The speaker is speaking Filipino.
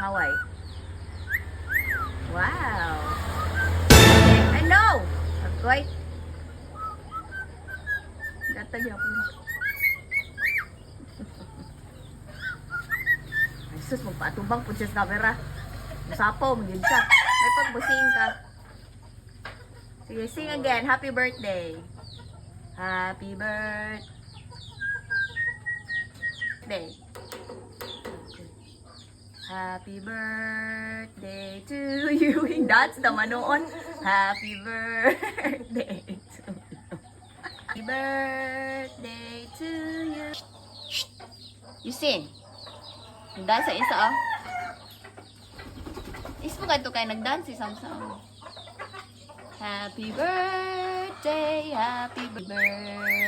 Hawaii. Wow. I know. Wait. Gata niya po. Ay sus, magpatubang po siya sa camera. Masapaw, magin siya. May pagbusing ka. Sige, sing again. Happy birthday. Happy birthday. Happy birthday to you. That's naman noon. Happy birthday to you. Happy birthday to you. Shh. You sing. Nagdance sa isa, oh. Ispo ka ito kayo nagdance, isang-sang. Happy birthday, happy birthday.